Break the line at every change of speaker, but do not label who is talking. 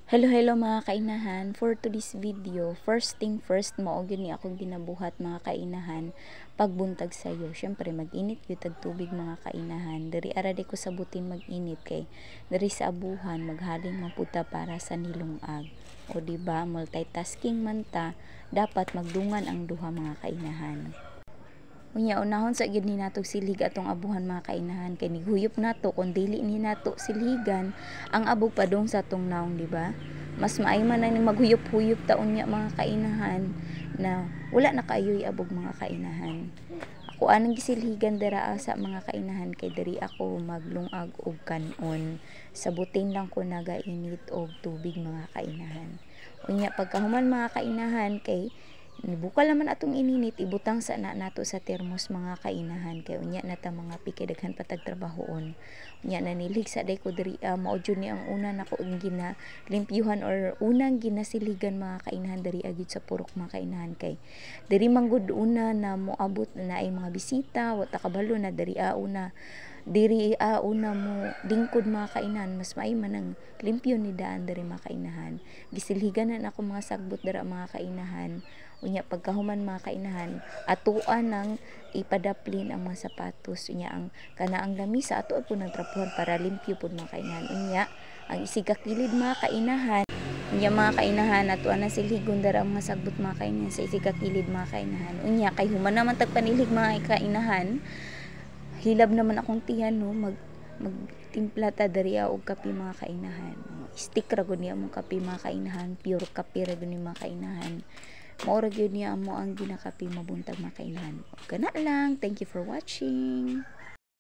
Hello, hello mga kainahan. For today's video, first thing first, maog yun ni akong ginabuhat mga kainahan pagbuntag sayo. Syempre mag-init gyud tag tubig mga kainahan. Diri ara di ko sabutin mag-init kay diri sa abuhan maghaling maputa para sa nilungag. O di ba, multitasking man ta, dapat magdungan ang duha mga kainahan. Unya unahon sa gid ni nato silig atong abuhan mga kainahan kay nihuyop nato kun dili ni nato siligan ang abog padung sa atong naong, di ba? Mas maay man na ni maghuyop-huyop ta unya mga kainahan na wala na kaayoy abog mga kainahan. Ako anang gisilhigan dira sa mga kainahan kay diri ako maglungag og kanon. Sabutin lang ko nagainit og tubig mga kainahan. Unya pagkahuman mga kainahan kay bukal naman atong ininit ibutang sa nato sa termos mga kainahan kay unya na ta mga pikidaghan patag trabahoon. Unya nanilig sa day ko diri mao jud ni ang una nako gina limpyuhan or unang ginasiligan mga kainahan diri agid sa purok mga kainahan kay diri manggod una na moabot na ay mga bisita wa ta kabalo na diri una mo lingkod mga kainahan mas maay man ang limpyo ni daan diri mga kainahan. Gisilhiganan ako mga sagbot dira mga kainahan. Unya pagkahuman mga kainahan atuan ng ipadaplin ang mga sapatos unya ang kanaang lamisa ato po ng trapuhan para limpyo pud mga kainahan. Unya ang isigakilid mga kainahan unya mga kainahan atuan na silhigon dara ang mga sagbot mga kainahan sa isigakilid mga kainahan. Unya kay human naman tag panilig mga kainahan hilab naman akong tiyan no magtimpla ta diri og kape mga kainahan. Stick ra gud niya among kape mga kainahan, pure kape ra gud ni mga kainahan. Mao ra gyud niya amo ang ginakape mabuntag mga kainahan. Kana lang. Thank you for watching.